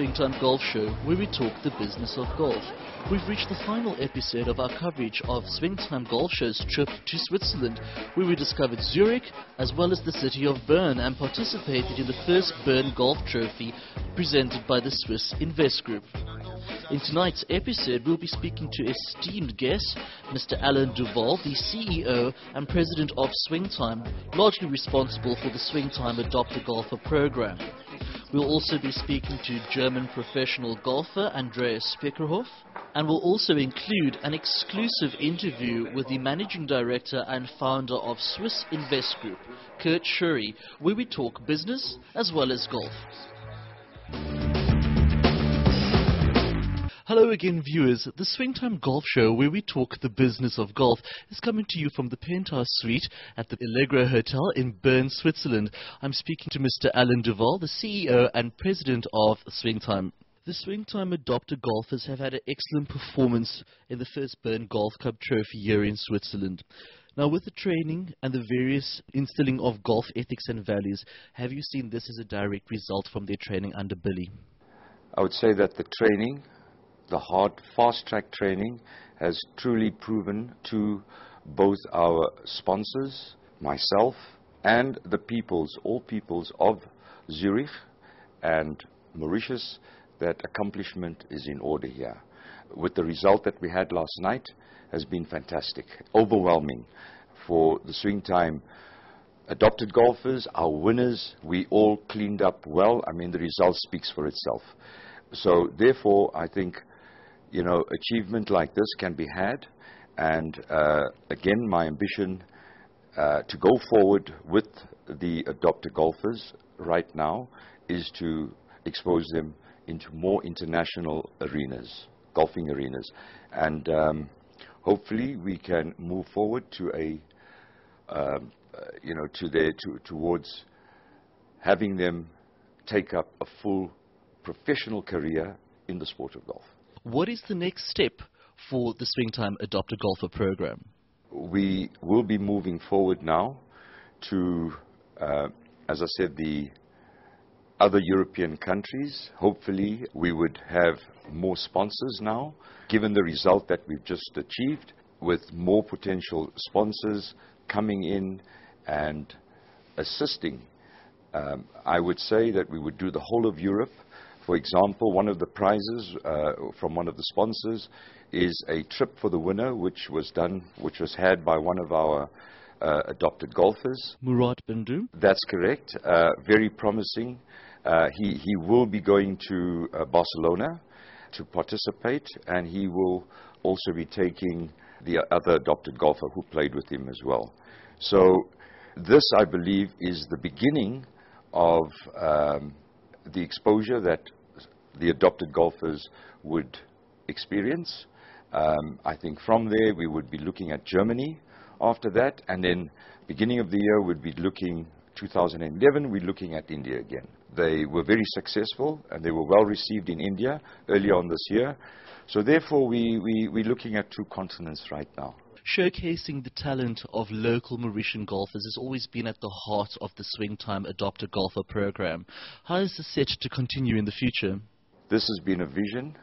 Swingtime Golf Show, where we talk the business of golf. We've reached the final episode of our coverage of Swingtime Golf Show's trip to Switzerland, where we discovered Zurich as well as the city of Bern and participated in the first Bern Golf Trophy presented by the Swiss Invest Group. In tonight's episode, we'll be speaking to esteemed guest, Mr. Alain Duval, the CEO and President of Swingtime, largely responsible for the Swingtime Adopter Golfer program. We'll also be speaking to German professional golfer Andreas Speckerhoff, and we'll also include an exclusive interview with the Managing Director and founder of Swiss Invest Group, Kurt Schuri, where we talk business as well as golf. Hello again, viewers. The Swingtime Golf Show, where we talk the business of golf, is coming to you from the Penthouse Suite at the Allegro Hotel in Bern, Switzerland. I'm speaking to Mr. Alain Duval, the CEO and President of Swingtime. The Swingtime Adopter Golfers have had an excellent performance in the first Bern Golf Cup Trophy here in Switzerland. Now, with the training and the various instilling of golf ethics and values, have you seen this as a direct result from their training under Billy? I would say that the training, the hard, fast-track training, has truly proven to both our sponsors, myself, and the all peoples of Zurich and Mauritius, that accomplishment is in order here. With the result that we had last night has been fantastic, overwhelming for the Swingtime adopted golfers, our winners. We all cleaned up well. I mean, the result speaks for itself. So therefore, I think, achievement like this can be had, and again, my ambition to go forward with the adopter golfers right now is to expose them into more international arenas, golfing arenas, and hopefully we can move forward to towards having them take up a full professional career in the sport of golf. What is the next step for the Swingtime Adopter Golfer program? We will be moving forward now to, as I said, the other European countries. Hopefully we would have more sponsors now, given the result that we've just achieved, with more potential sponsors coming in and assisting. I would say that we would do the whole of Europe. For example, one of the prizes from one of the sponsors is a trip for the winner, which was had by one of our adopted golfers. Murat Bindu? That's correct. Very promising. He will be going to Barcelona to participate, and he will also be taking the other adopted golfer who played with him as well. So this, I believe, is the beginning of the exposure that the adopted golfers would experience. I think from there we would be looking at Germany after that, and then beginning of the year we'd be looking, 2011, we're looking at India again. They were very successful and they were well received in India earlier on this year. So therefore we're looking at 2 continents right now. Showcasing the talent of local Mauritian golfers has always been at the heart of the Swingtime Adopter Golfer program. How is this set to continue in the future? This has been a vision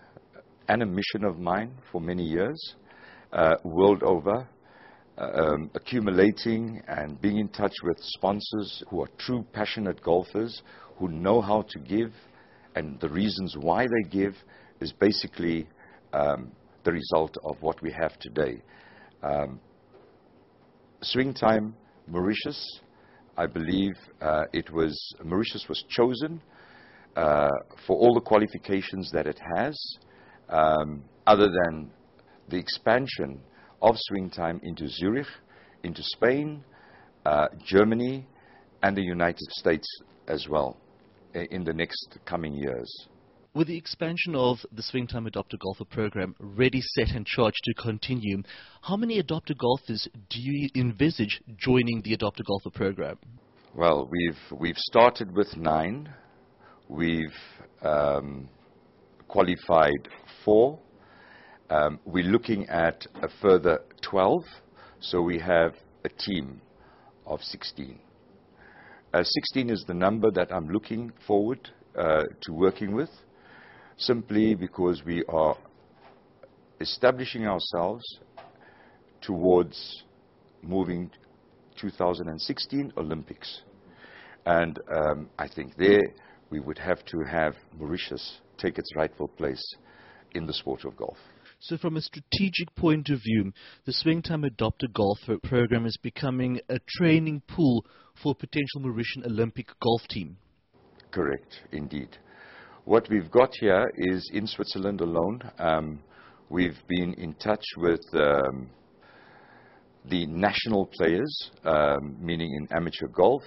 and a mission of mine for many years, world over, accumulating and being in touch with sponsors who are true passionate golfers, who know how to give, and the reasons why they give is basically the result of what we have today. Swingtime Mauritius, I believe Mauritius was chosen for all the qualifications that it has, other than the expansion of Swingtime into Zurich, into Spain, Germany, and the United States as well in the next coming years. With the expansion of the Swingtime Adopter Golfer program ready, set and charged to continue, how many adopter golfers do you envisage joining the Adopter Golfer program? Well, we've started with 9. We've qualified 4. We're looking at a further 12, so we have a team of 16. 16 is the number that I'm looking forward to working with. simply because we are establishing ourselves towards moving 2016 Olympics. And I think there we would have to have Mauritius take its rightful place in the sport of golf. So from a strategic point of view, the Swingtime Adopt a Golf program is becoming a training pool for a potential Mauritian Olympic golf team. Correct, indeed. What we've got here is in Switzerland alone. We've been in touch with the national players, meaning in amateur golf.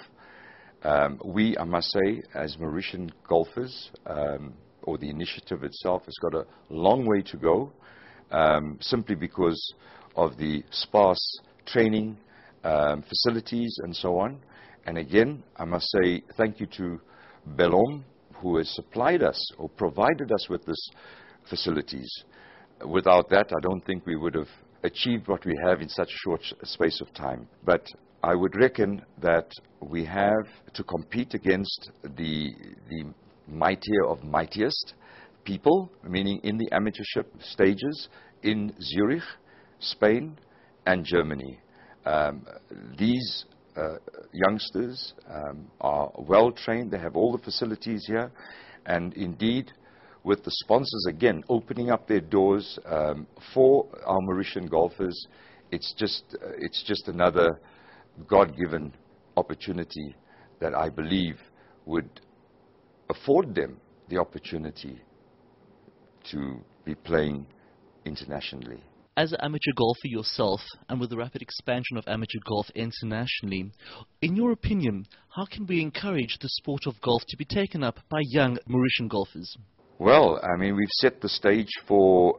We, I must say, as Mauritian golfers, or the initiative itself, has got a long way to go, simply because of the sparse training facilities and so on. And again, I must say thank you to Bellom, who has supplied us or provided us with this facilities. Without that, I don't think we would have achieved what we have in such a short space of time. But I would reckon that we have to compete against the mightier of mightiest people, meaning in the amateurship stages in Zurich, Spain, and Germany. These youngsters are well trained. They have all the facilities here, and indeed, with the sponsors again opening up their doors for our Mauritian golfers, it's just another God-given opportunity that I believe would afford them the opportunity to be playing internationally. As an amateur golfer yourself, and with the rapid expansion of amateur golf internationally, in your opinion, how can we encourage the sport of golf to be taken up by young Mauritian golfers? Well, I mean, we've set the stage for,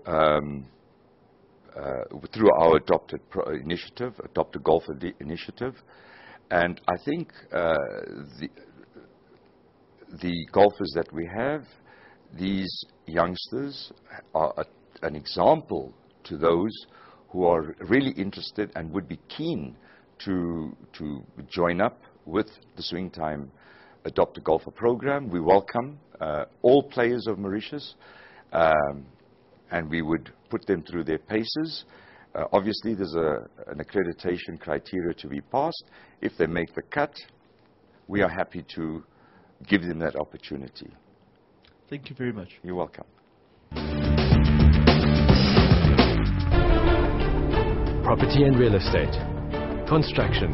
through our Adopt a Golf initiative, and I think the golfers that we have, these youngsters are an example to those who are really interested and would be keen to join up with the Swingtime Adopt a Golfer program. We welcome all players of Mauritius, and we would put them through their paces. Obviously, there's an accreditation criteria to be passed. If they make the cut, we are happy to give them that opportunity. Thank you very much. You're welcome. Property and real estate, construction,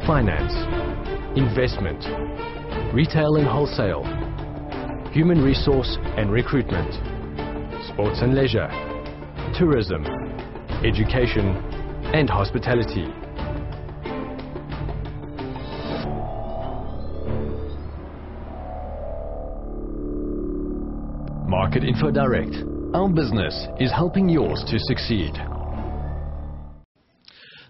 finance, investment, retail and wholesale, human resource and recruitment, sports and leisure, tourism, education and hospitality. Market Info Direct. Our business is helping yours to succeed.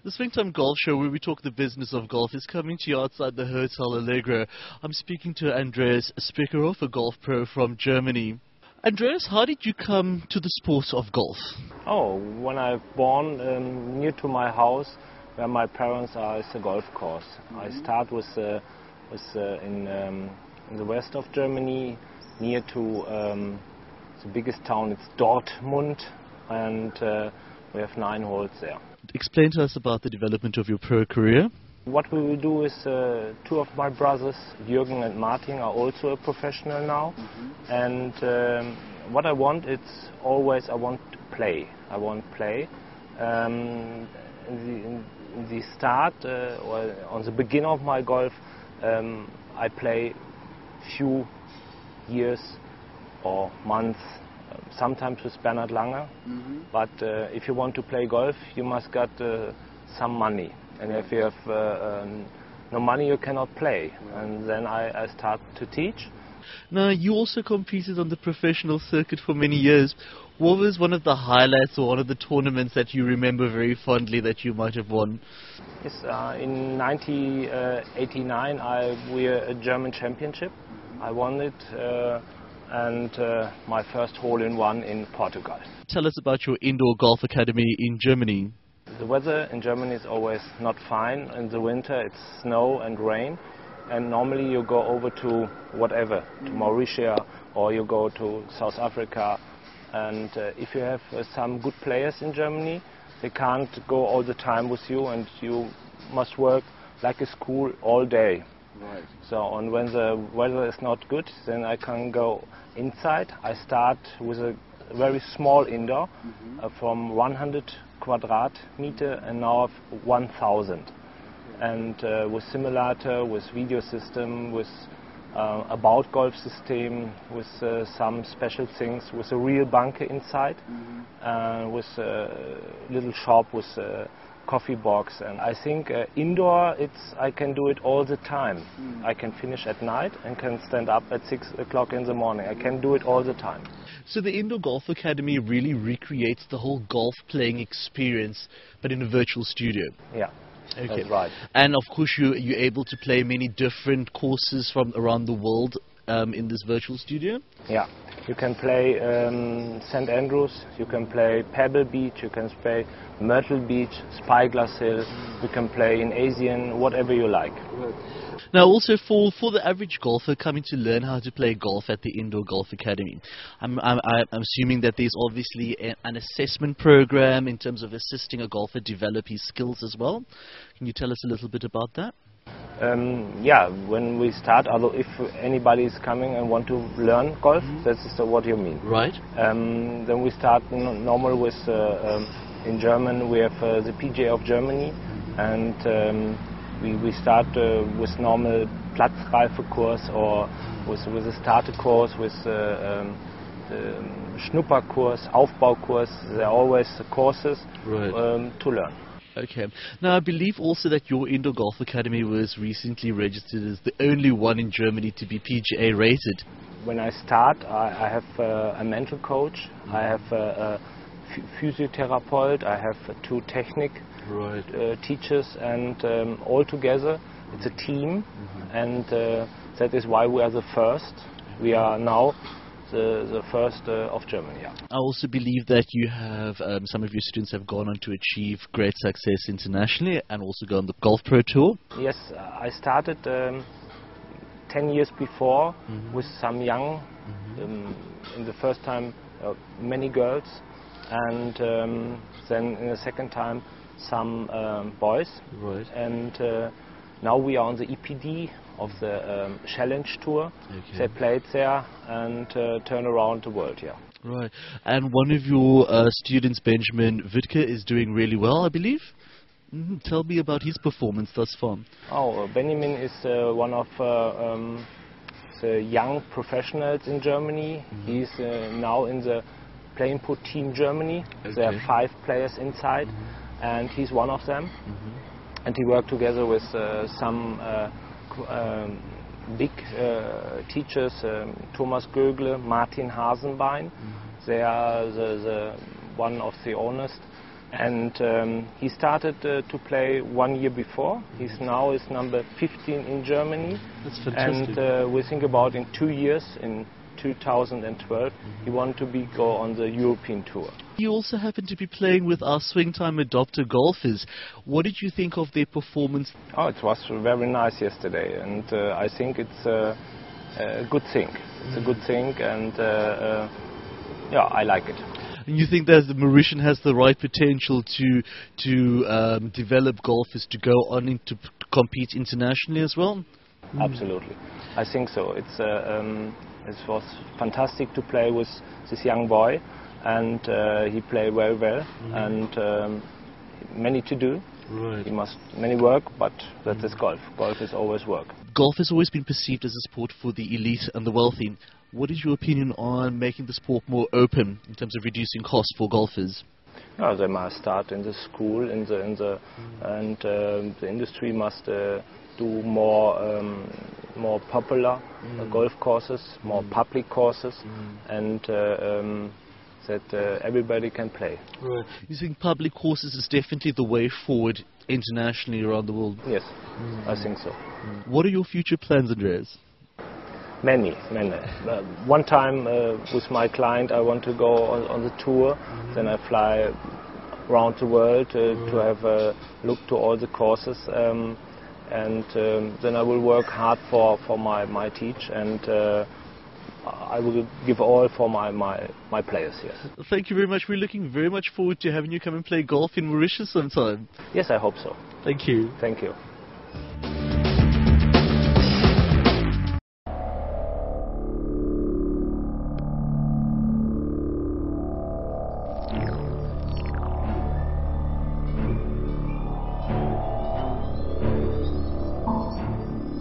The Swingtime Golf Show, where we talk the business of golf, is coming to you outside the Hotel Allegro. I'm speaking to Andreas Spekerhoff, a golf pro from Germany. Andreas, how did you come to the sport of golf? Oh, when I was born near to my house, where my parents are, is a golf course. I start in the west of Germany, near to the biggest town. It's Dortmund, and we have 9 holes there. Explain to us about the development of your pro career. What we will do is 2 of my brothers, Jürgen and Martin, are also a professional now. And what I want, it's always I want to play. I want to play. In the start, or on the beginning of my golf, I play few years or months, sometimes with Bernhard Lange. But if you want to play golf, you must get some money. And if you have no money, you cannot play. And then I start to teach. Now, you also competed on the professional circuit for many years. What was one of the highlights or one of the tournaments that you remember very fondly that you might have won? Yes, in 1989, we were a German championship. I won it, and my first hole-in-one in Portugal. Tell us about your indoor golf academy in Germany. The weather in Germany is always not fine. In the winter, it's snow and rain. and normally you go over to whatever, to Mauritius, or you go to South Africa. And if you have some good players in Germany, they can't go all the time with you, and you must work like a school all day. Right. So, and when the weather is not good, then I can go inside. I start with a very small indoor, from 100 quadrat meter, and now 1,000. And with simulator, with video system, with about golf system, with some special things, with a real bunker inside, with a little shop, with a coffee box. And I think indoor, I can do it all the time. I can finish at night and can stand up at 6 o'clock in the morning. I can do it all the time. So the Indoor Golf Academy really recreates the whole golf playing experience, but in a virtual studio. Yeah. Okay. That's right. And of course you're able to play many different courses from around the world in this virtual studio? Yeah. You can play St. Andrews, you can play Pebble Beach, you can play Myrtle Beach, Spyglass Hill, you can play in Asian, whatever you like. Now also for the average golfer coming to learn how to play golf at the Indoor Golf Academy, I'm assuming that there's obviously an assessment program in terms of assisting a golfer develop his skills as well. Can you tell us a little bit about that? Yeah, when we start, although if anybody is coming and want to learn golf, that's what you mean. Right. Then we start normal with, in German we have the PGA of Germany, and we start with normal Platzreife-Kurs, or with a starter course, with the Schnupperkurs, Aufbaukurs. There are always courses to learn. Okay. Now, I believe also that your Indoor Golf Academy was recently registered as the only one in Germany to be PGA rated. When I start, I have a mental coach, I have a physiotherapeut, I have 2 technique teachers, and all together it's a team, and that is why we are the first. We are now the first of Germany. Yeah. I also believe that you have some of your students have gone on to achieve great success internationally and also go on the Golf Pro Tour. Yes, I started 10 years before with some young, in the first time many girls, and then in the second time some boys. Right. And now we are on the EPD of the Challenge Tour. Okay. They played there and turn around the world, yeah. Right. And one of your students, Benjamin Wittke, is doing really well, I believe? Tell me about his performance thus far. Oh, Benjamin is one of the young professionals in Germany. He's now in the Playing Put Team Germany. Okay. There are 5 players inside, and he's one of them. And he worked together with some big teachers, Thomas Gögle, Martin Hasenbein. They are the one of the owners. And he started to play 1 year before. He's now is number 15 in Germany. That's fantastic. And we think about in 2 years, in 2012, he wanted to go on the European tour. You also happen to be playing with our Swingtime adopter golfers. What did you think of their performance? Oh, it was very nice yesterday, and I think it's a good thing. It's a good thing, and yeah, I like it. And you think that the Mauritian has the right potential to develop golfers to go on to compete internationally as well? Absolutely, I think so. It was fantastic to play with this young boy, and he played very well, and many to do. Right. He must many work, but that is golf. Golf is always work. Golf has always been perceived as a sport for the elite and the wealthy. What is your opinion on making the sport more open in terms of reducing costs for golfers? No, they must start in the school, and the industry must do more popular golf courses, more public courses, and that everybody can play. Right. You think public courses is definitely the way forward internationally around the world? Yes, I think so. What are your future plans, Andreas? Many. One time with my client, I want to go on the tour. Then I fly around the world to have a look to all the courses. and then I will work hard for my teach, and I will give all for my players. Yes. Thank you very much. We're looking very much forward to having you come and play golf in Mauritius sometime. Yes, I hope so. Thank you. Thank you.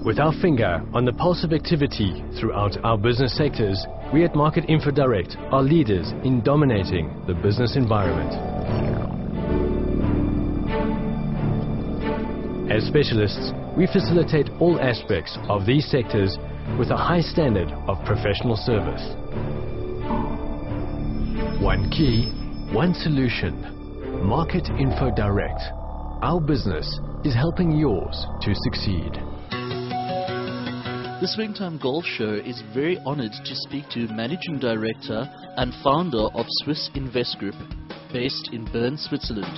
With our finger on the pulse of activity throughout our business sectors, we at Market Info Direct are leaders in dominating the business environment. As specialists, we facilitate all aspects of these sectors with a high standard of professional service. One key, one solution. Market Info Direct. Our business is helping yours to succeed. The Swingtime Golf Show is very honored to speak to Managing Director and founder of Swiss Invest Group, based in Bern, Switzerland.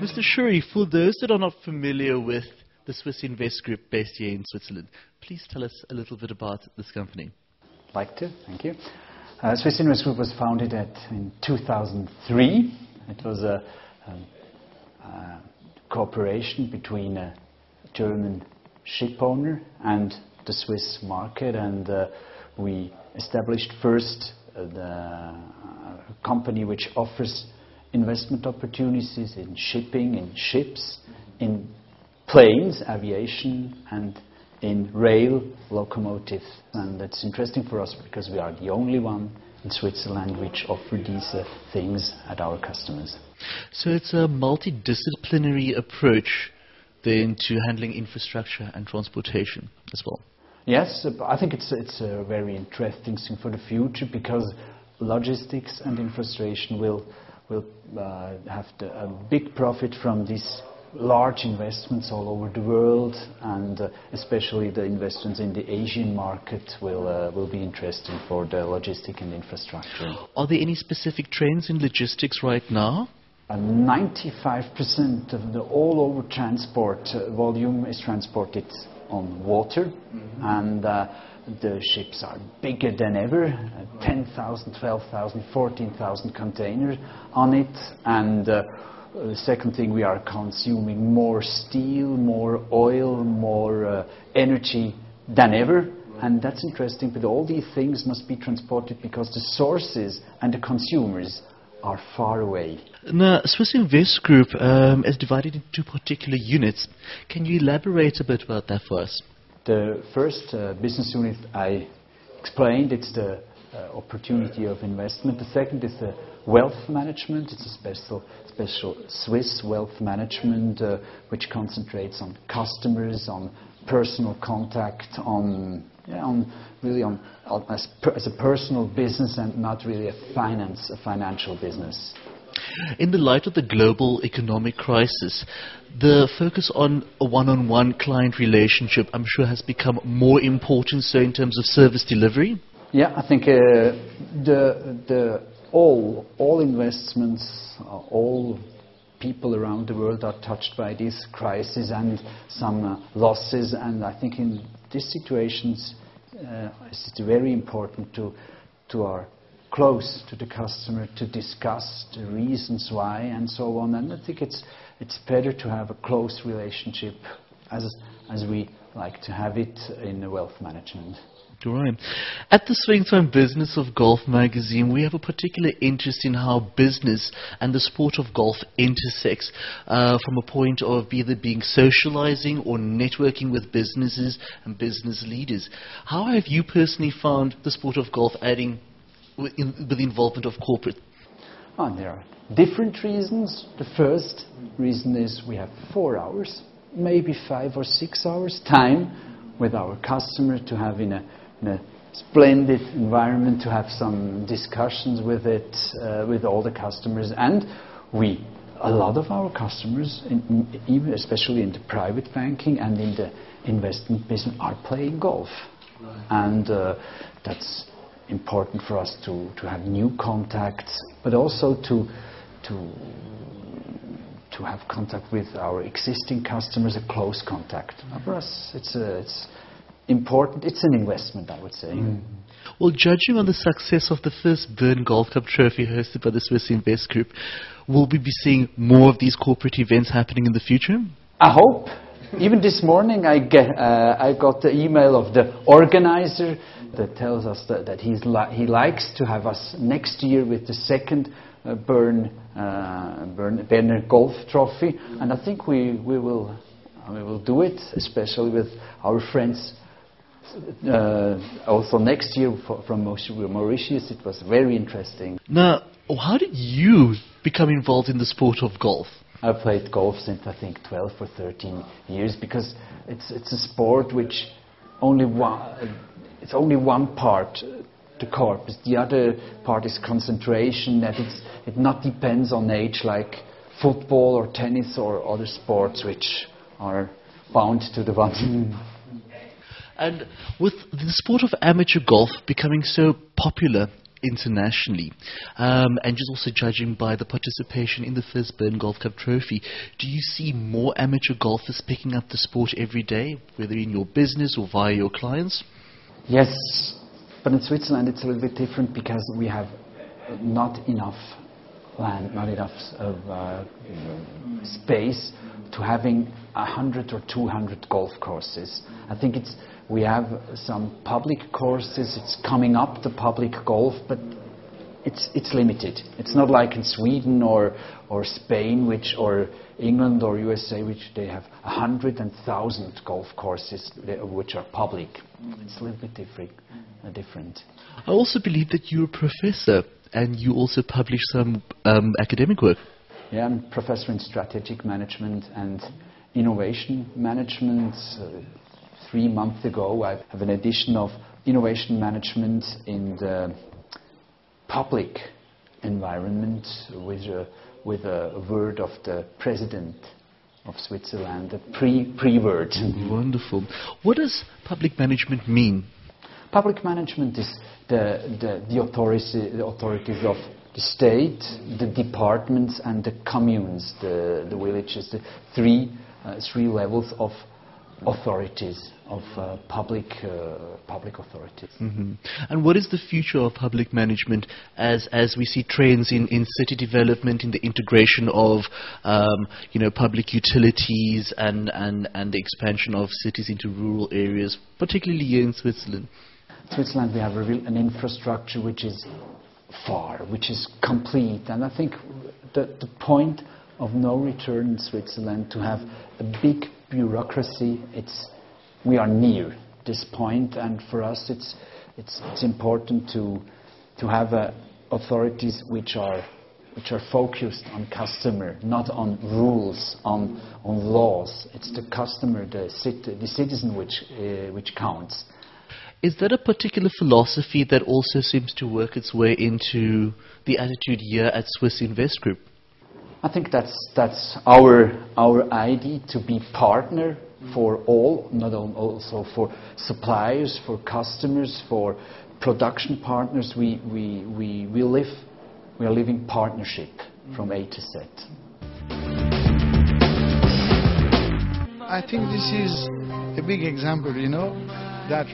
Mr. Shuri, for those that are not familiar with the Swiss Invest Group based here in Switzerland, please tell us a little bit about this company. Like to, thank you. Swiss Invest Group was founded in 2003. It was a cooperation between a German ship owner and the Swiss market, and we established first the company which offers investment opportunities in shipping, in ships, in planes, aviation, and in rail, locomotive. And that's interesting for us because we are the only one in Switzerland which offer these things at our customers. So it's a multidisciplinary approach then to handling infrastructure and transportation as well. Yes, I think it's a very interesting thing for the future, because logistics and infrastructure will have a big profit from these large investments all over the world, and especially the investments in the Asian market will be interesting for the logistics and infrastructure. Are there any specific trends in logistics right now? 95% of the all-over transport volume is transported on water, and the ships are bigger than ever, 10,000, 12,000, 14,000 containers on it, and the second thing, we are consuming more steel, more oil, more energy than ever, and that's interesting, but all these things must be transported because the sources and the consumers are far away. Now, Swiss Invest Group is divided into two particular units. Can you elaborate a bit about that for us? The first business unit I explained, it's the opportunity of investment. The second is the wealth management. It's a special Swiss wealth management which concentrates on customers, on personal contact, as a personal business and not really a financial business. In the light of the global economic crisis, the focus on a one-on-one client relationship, I'm sure, has become more important, so in terms of service delivery? Yeah, I think all investments, all people around the world are touched by this crisis and some losses, and I think in these situations it's very important to are close to the customer, to discuss the reasons why and so on, and I think it's better to have a close relationship as we like to have it in the wealth management. Right. At the Swingtime Business of Golf magazine, we have a particular interest in how business and the sport of golf intersects from a point of either being socializing or networking with businesses and business leaders. How have you personally found the sport of golf adding with the involvement of corporate? There are different reasons. The first reason is we have 4 hours, maybe 5 or 6 hours time with our customer to have in a splendid environment, to have some discussions with it, with all the customers. And a lot of our customers, even especially in the private banking and in the investment business, are playing golf. Right. And that's important for us to have new contacts, but also to to have contact with our existing customers, a close contact. For us, it's important. It's an investment, I would say. Well, judging on the success of the first Bern Golf Club Trophy hosted by the Swiss Invest Group, will we be seeing more of these corporate events happening in the future? I hope. Even this morning I got the email of the organizer that tells us that he likes to have us next year with the second Berner Golf Trophy, and I think we will do it, especially with our friends. Also next year from Mauritius. It was very interesting. Now, how did you become involved in the sport of golf? I played golf since I think 12 or 13 years, because it's a sport which only one part, the corpus. The other part is concentration. That it not depends on age like football or tennis or other sports which are bound to the one. And with the sport of amateur golf becoming so popular internationally, and just also judging by the participation in the first Bern Golf Club Trophy, do you see more amateur golfers picking up the sport every day, whether in your business or via your clients? Yes, but in Switzerland it's a little bit different because we have not enough land, not enough space to having 100 or 200 golf courses. I think we have some public courses. It's coming up, the public golf, but it's limited. It's not like in Sweden or Spain, or England or USA, which they have 100 and 1,000 golf courses which are public. It's a little bit different. I also believe that you're a professor and you also publish some academic work. Yeah, I'm professor in strategic management and innovation management. 3 months ago, I have an edition of innovation management in the public environment with a word of the president of Switzerland, a pre-word. Wonderful. What does public management mean? Public management is the authorities of the state, the departments, and the communes, the villages, the three levels of authorities, of public authorities. Mm-hmm. And what is the future of public management as we see trends in city development, in the integration of public utilities and the expansion of cities into rural areas, particularly here in Switzerland? In Switzerland we have an infrastructure which is which is complete, and I think the point of no return in Switzerland to have a big bureaucracy, we are near this point, and for us it's important to have authorities which are focused on customer, not on rules, on laws. It's the customer, the citizen which counts. Is that a particular philosophy that also seems to work its way into the attitude here at Swiss Invest Group? I think that's our idea, to be partner for all, not also for suppliers, for customers, for production partners. We are living partnership from A to Z. I think this is a big example, that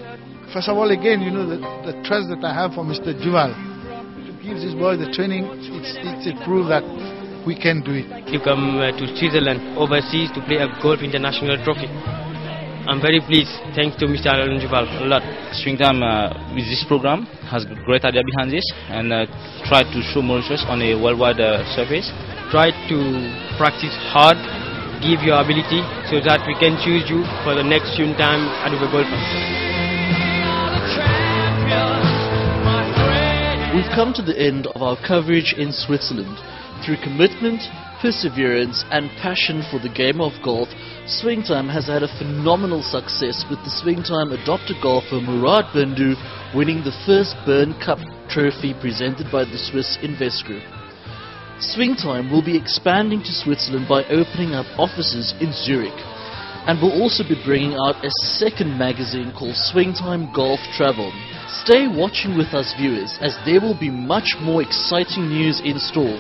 first of all, again, the trust that I have for Mr. Duval to give this boy the training. It's a proof that we can do it. You come to Switzerland overseas to play a golf international trophy. I'm very pleased. Thanks to Mr. Duval a lot. Swingtime with this program has a great idea behind this, and try to show Mauritius on a worldwide surface. Try to practice hard, give your ability so that we can choose you for the next Swingtime Golf. We've come to the end of our coverage in Switzerland. Through commitment, perseverance and passion for the game of golf, Swingtime has had a phenomenal success, with the Swingtime adopted golfer Murad Bendu winning the first Bern Cup trophy presented by the Swiss Invest Group. Swingtime will be expanding to Switzerland by opening up offices in Zurich, and will also be bringing out a second magazine called Swingtime Golf Travel. Stay watching with us, viewers, as there will be much more exciting news in store.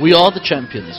We are the champions.